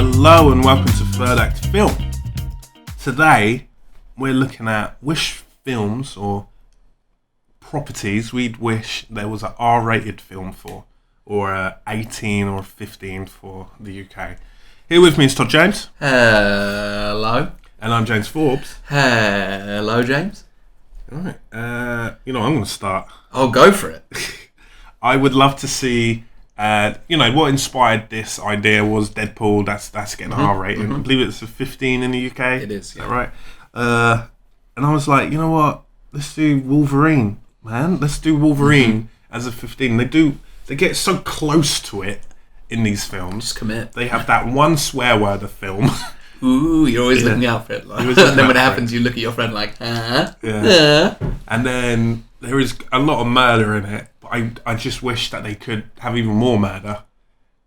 Hello and welcome to Third Act Film. Today we're looking at which films or properties we'd wish there was an R-rated film for, or a 18 or 15 for the UK. Here with me is Todd James. Hello. And I'm James Forbes. Hello, James. Alright, I'm going to start. Oh, go for it. I would love to see, what inspired this idea was Deadpool. That's getting an R rating. I believe it's a 15 in the UK. It is, Is that right? And I was like, you know what? Let's do Wolverine, man. Let's do Wolverine as a 15. They get so close to it in these films. Just commit. They have that one swear word of film. Ooh, you're always looking out for it. Like. And then when it happens, you look at your friend like, huh? Yeah. And then there is a lot of murder in it. But I just wish that they could have even more murder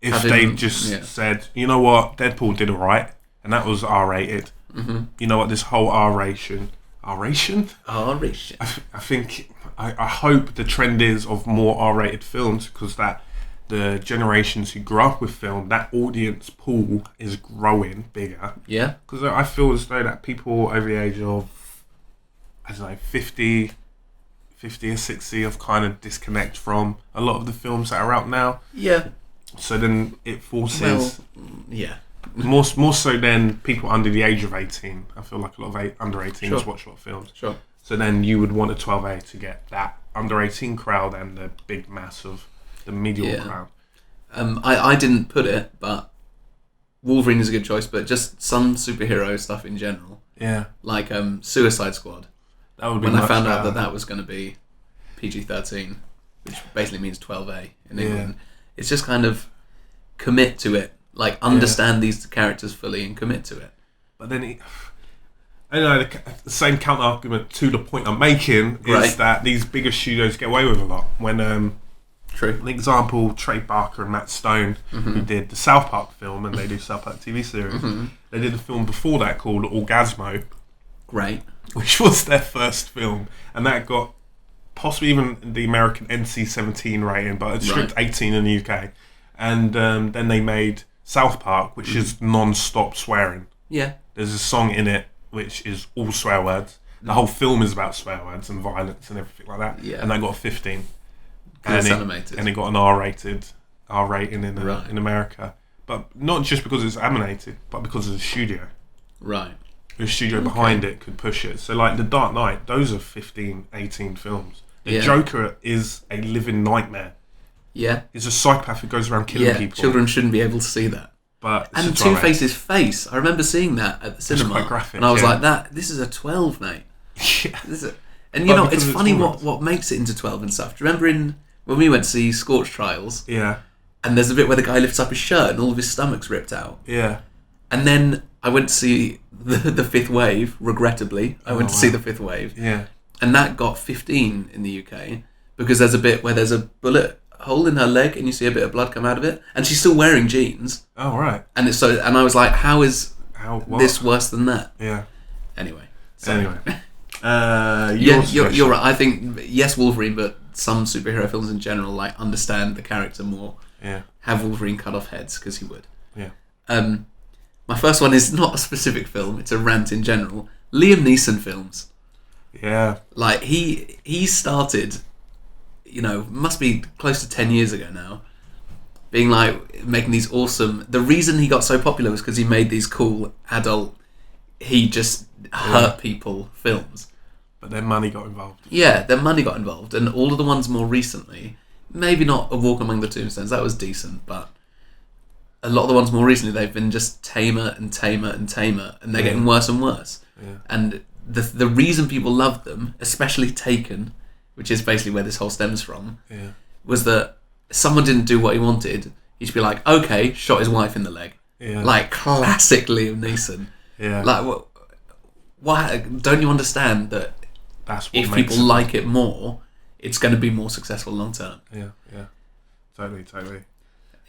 if they just said, you know what, Deadpool did alright, and that was R-rated. Mm-hmm. You know what, this whole R-ration? I think, I hope the trend is of more R-rated films, because that the generations who grew up with film, that audience pool is growing bigger. Yeah. Because I feel as though that people over the age of, 50 or 60 have kind of disconnect from a lot of the films that are out now. Yeah. So then it forces... More so than people under the age of 18. I feel like a lot of under 18s watch a lot of films. Sure. So then you would want a 12A to get that under 18 crowd and the big mass of the medial crowd. I didn't put it, but Wolverine is a good choice, but just some superhero stuff in general. Yeah. Like Suicide Squad. That would be when I found out that was going to be PG-13, which basically means 12A in England. It's just kind of commit to it. Like, understand these characters fully and commit to it. But then, the same counter argument to the point I'm making is that these bigger studios get away with a lot. When, True. An example, Trey Barker and Matt Stone, who did the South Park film, and they do South Park TV series. They did a film before that called Orgasmo. Great. Which was their first film, and that got possibly even the American NC-17 rating, but it's strict 18 in the UK. And then they made South Park, which is non-stop swearing. Yeah. There's a song in it which is all swear words. The whole film is about swear words and violence and everything like that. Yeah. And they got a 15. And it's animated. And it got an R rating in America. But not just because it's animated, but because of the studio. Right. The studio behind it could push it. So like The Dark Knight, those are 15, 18 films. The Joker is a living nightmare. Yeah. He's a psychopath who goes around killing people. Children shouldn't be able to see that. And Two-Face's face. I remember seeing that at the cinema. It's quite graphic. And I was like, this is a 12, mate. Yeah. And it's funny what makes it into 12 and stuff. Do you remember when we went to see Scorch Trials? Yeah. And there's a bit where the guy lifts up his shirt and all of his stomach's ripped out. Yeah. And then I went to see the Fifth Wave, regrettably. I went to see the Fifth Wave. Yeah. And that got 15 in the UK because there's a bit where there's a bullet hole in her leg and you see a bit of blood come out of it, and she's still wearing jeans. Oh right. And and I was like, how is this worse than that? Yeah. Anyway. You're right. I think yes, Wolverine, but some superhero films in general like understand the character more. Yeah. Have Wolverine cut off heads because he would. Yeah. My first one is not a specific film; it's a rant in general. Liam Neeson films. Yeah. Like he started, must be close to 10 years ago now, being like making these awesome. The reason he got so popular was because he made these cool adult. He just hurt people films. But then money got involved. Yeah, then money got involved, and all of the ones more recently, maybe not A Walk Among the Tombstones, that was decent, but a lot of the ones more recently, they've been just tamer and tamer and tamer, and they're getting worse and worse. Yeah. And the reason people loved them, especially Taken, which is basically where this whole stems from, was that someone didn't do what he wanted, he'd be like, okay, shot his wife in the leg. Yeah. Like, classic Liam Neeson. Yeah. Like, what? Don't you understand that if people like it more, it's going to be more successful long term? Yeah. Totally.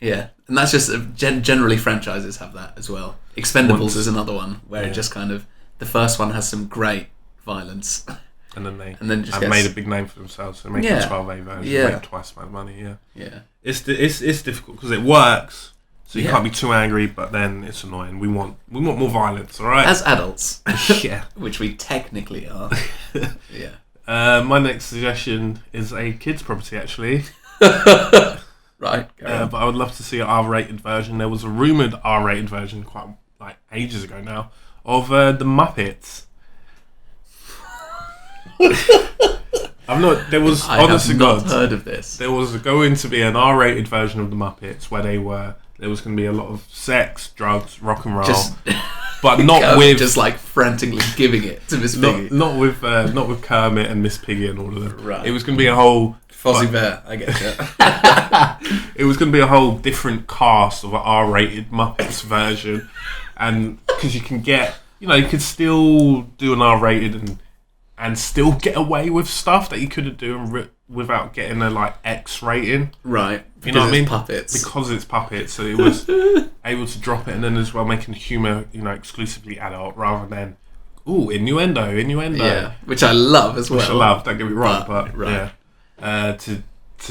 Yeah, and that's just generally franchises have that as well. Expendables is another one where it just kind of the first one has some great violence, and then they just made a big name for themselves. So making a 12A version, make twice the amount of money. Yeah. It's difficult because it works. So you can't be too angry, but then it's annoying. We want more violence, all right? As adults. Yeah. Which we technically are. Yeah. My next suggestion is a kids' property, actually. Right. But I would love to see an R-rated version. There was a rumoured R-rated version quite like ages ago now of the Muppets. There was I honest have to not God, heard of this. There was going to be an R-rated version of the Muppets where there was going to be a lot of sex, drugs, rock and roll, but not with just like frantically giving it to Miss Piggy. Not with Kermit and Miss Piggy and all of them. Right. It was going to be a whole Fozzie Bear. I get you. It was going to be a whole different cast of an R-rated Muppets version, and because you can get, you could still do an R-rated and still get away with stuff that you couldn't do without getting a like X rating. Right. You know what I mean? Puppets. Because it's puppets, so it was able to drop it, and then as well making humour, exclusively adult rather than innuendo. Yeah, which I love as well. Which I love. Don't get me wrong, but right. Yeah, to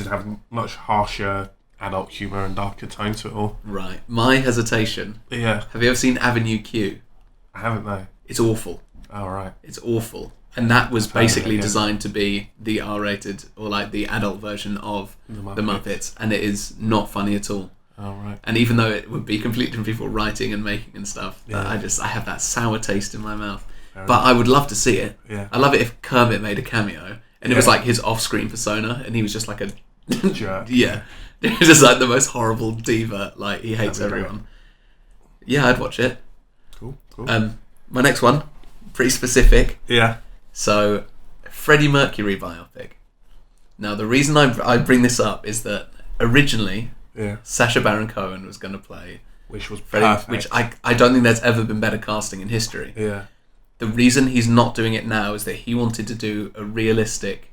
have much harsher adult humour and darker tone to it all. Right. My hesitation. Yeah. Have you ever seen Avenue Q? I haven't, no. It's awful. Oh, right. It's awful. And that was basically designed to be the R-rated or like the adult version of the Muppets, and it is not funny at all. Oh, right. And even though it would be completely different people writing and making and stuff, I have that sour taste in my mouth. But I would love to see it. Yeah. I love it if Kermit made a cameo and it was like his off-screen persona, and he was just like a jerk. Yeah, it was just like the most horrible diva. Like he hates everyone. Yeah, I'd watch it. Cool. My next one, pretty specific. Yeah. So, Freddie Mercury biopic. Now, the reason I bring this up is that originally, Sacha Baron Cohen was going to play, which was Freddie, perfect. which I don't think there's ever been better casting in history. Yeah. The reason he's not doing it now is that he wanted to do a realistic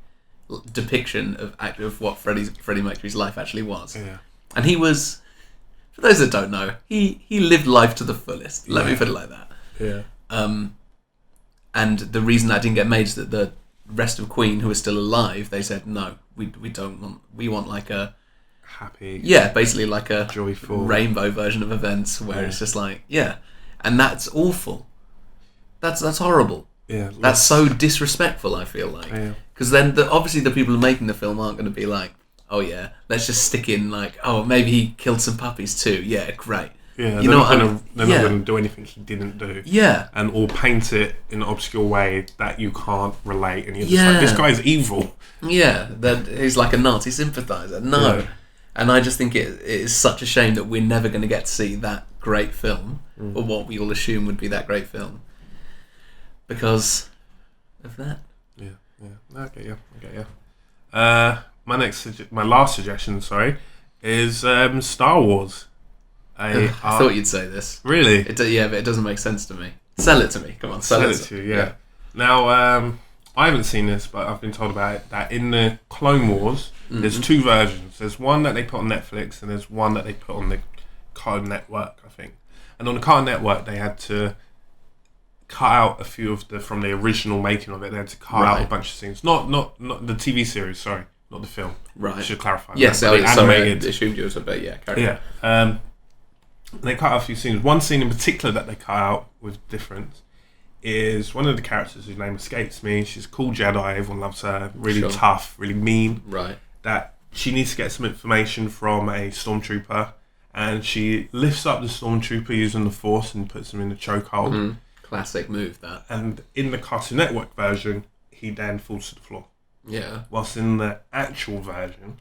depiction of what Freddie Mercury's life actually was. Yeah. And he was, for those that don't know, he lived life to the fullest. Let me put it like that. Yeah. And the reason that didn't get made is that the rest of Queen, who are still alive, they said no, we don't want. We want like a happy, basically like a joyful rainbow version of events where it's just like and that's awful. That's horrible. Yeah, that's so disrespectful. I feel like because then obviously the people who are making the film aren't going to be like, oh yeah, let's just stick in like, oh maybe he killed some puppies too. Yeah, great. Yeah, they're not going to do anything he didn't do. Yeah. And or paint it in an obscure way that you can't relate. And you're just like, this guy's evil. Yeah, that he's like a Nazi sympathiser. No. Yeah. And I just think it is such a shame that we're never going to get to see that great film, or what we all assume would be that great film, because of that. Yeah. I get you. My last suggestion, is Star Wars. I thought you'd say this. Really? But it doesn't make sense to me. Sell it to me. Come on, sell it to you. Yeah. Now, I haven't seen this, but I've been told about it, that in the Clone Wars, there's two versions. There's one that they put on Netflix, and there's one that they put on the Cartoon Network, I think. And on the Cartoon Network, they had to cut out a few of from the original making of it. They had to cut out a bunch of scenes. Not the TV series, sorry. Not the film. Right. I should clarify. Yes, I assumed you were but carry on. They cut out a few scenes. One scene in particular that they cut out with difference is one of the characters whose name escapes me. She's a cool Jedi. Everyone loves her. Really tough, really mean. Right. That she needs to get some information from a stormtrooper, and she lifts up the stormtrooper using the Force and puts him in the chokehold. Mm-hmm. Classic move, that. And in the Cartoon Network version, he then falls to the floor. Yeah. Whilst in the actual version,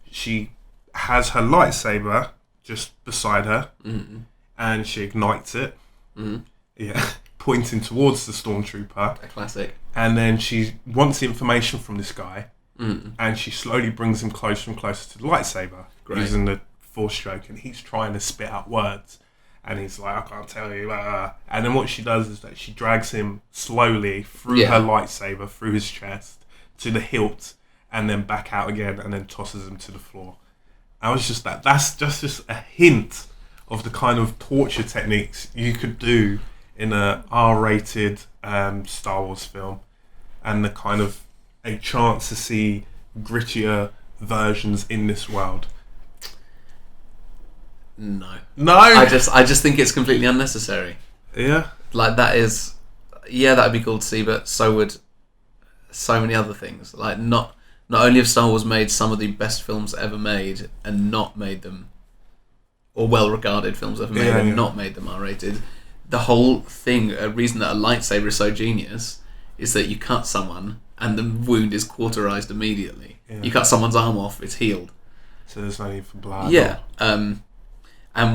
she has her lightsaber just beside her, and she ignites it. Pointing towards the stormtrooper. A classic. And then she wants the information from this guy, and she slowly brings him closer and closer to the lightsaber using the Force stroke, and he's trying to spit out words, and he's like, I can't tell you. And then what she does is that she drags him slowly through her lightsaber, through his chest, to the hilt, and then back out again, and then tosses him to the floor. I was just that's just a hint of the kind of torture techniques you could do in a R-rated Star Wars film, and the kind of a chance to see grittier versions in this world. No. I just think it's completely unnecessary. Yeah. Like that is, that'd be cool to see, but so would so many other things. Like not only have Star Wars made some of the best films ever made and not made them, or well-regarded films ever made not made them R-rated. The whole thing, a reason that a lightsaber is so genius, is that you cut someone and the wound is cauterized immediately. Yeah. You cut someone's arm off, it's healed. So there's no need for blood. Yeah. And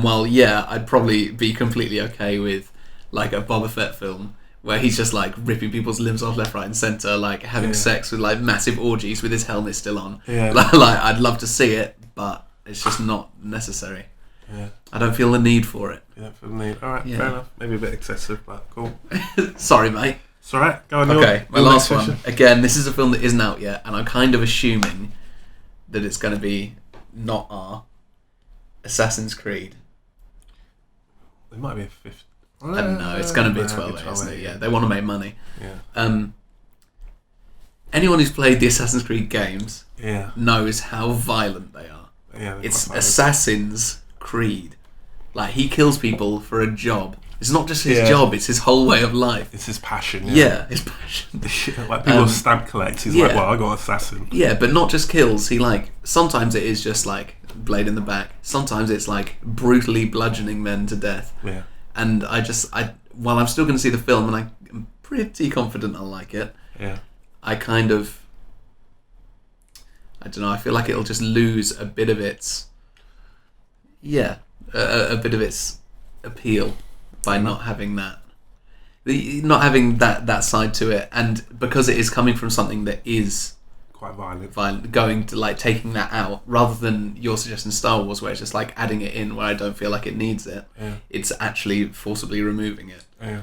while, I'd probably be completely okay with like a Boba Fett film where he's just like ripping people's limbs off left, right, and centre, like having sex with like massive orgies with his helmet still on. Yeah. Like I'd love to see it, but it's just not necessary. Yeah. I don't feel the need for it. You don't feel the need. All right, fair enough. Maybe a bit excessive, but cool. Sorry, mate. It's all right. Go on. Okay, my last one. Again, this is a film that isn't out yet, and I'm kind of assuming that it's going to be not Assassin's Creed. It might be a fifth. I don't know. It's going to be a 12A, isn't it? Yeah, they want to make money. Yeah. Anyone who's played the Assassin's Creed games knows how violent they are. Yeah, it's Assassin's Creed. Like, he kills people for a job. It's not just his job, it's his whole way of life. It's his passion. Yeah, his passion. Like people stamp collect. He's like, well, I got assassin. Yeah, but not just kills. He sometimes it is just like blade in the back. Sometimes it's like brutally bludgeoning men to death. Yeah. And while I'm still going to see the film, and I'm pretty confident I'll like it. Yeah. I don't know. I feel like it'll just lose a bit of its. Yeah, a bit of its appeal by not having that. Not having that side to it, and because it is coming from something that is quite violent, going to like taking that out rather than your suggestion Star Wars, where it's just like adding it in where I don't feel like it needs it. Yeah. It's actually forcibly removing it. Yeah.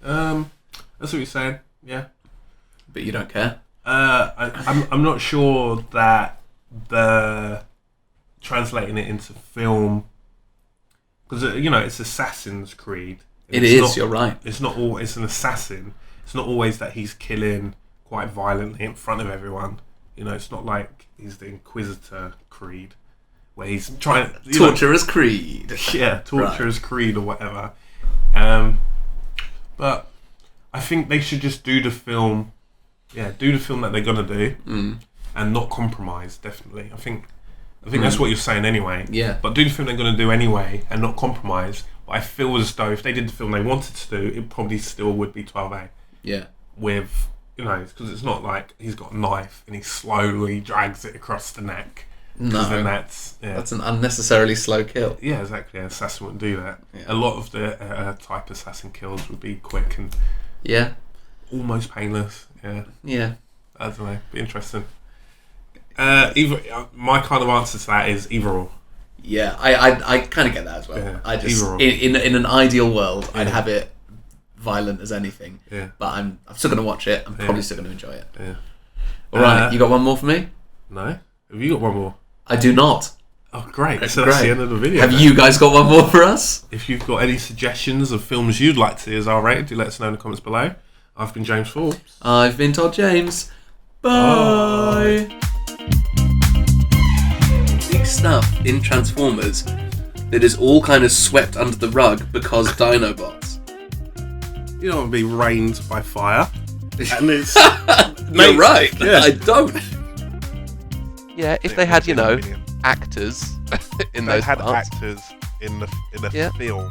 That's what you're saying. Yeah. But you don't care. I'm not sure that the translating it into film, because it's Assassin's Creed. You're right. It's not all. It's an assassin. It's not always that he's killing quite violently in front of everyone. It's not like he's the Inquisitor Creed, where he's trying Torturer's Creed. Yeah, Torturer's Creed or whatever. But I think they should just do the film. Yeah, do the film that they're gonna do, and not compromise. Definitely, I think that's what you're saying anyway. Yeah. But do the film they're gonna do anyway, and not compromise. But I feel as though if they did the film they wanted to do, it probably still would be 12A. Yeah. With because it's not like he's got a knife and he slowly drags it across the neck. No. Then that's an unnecessarily slow kill. Yeah, exactly. An assassin wouldn't do that. Yeah. A lot of the type assassin kills would be quick and almost painless. Yeah. Yeah. I don't know. Be interesting. My kind of answer to that is either or. Yeah, I kind of get that as well. Yeah, I just in an ideal world, I'd have it violent as anything. Yeah. But I'm still going to watch it. I'm probably still going to enjoy it. Yeah. All right, you got one more for me? No. Have you got one more? I do not. Oh, great. So that's the end of the video. Have you guys got one more for us? If you've got any suggestions of films you'd like to see as R-rated, do let us know in the comments below. I've been James Forbes. I've been Todd James. Bye. Big stuff in Transformers that is all kind of swept under the rug because Dinobots. You don't want to be rained by fire. And it's... You're right. Yeah. I don't. Yeah, if they had, actors in those parts. actors in the film.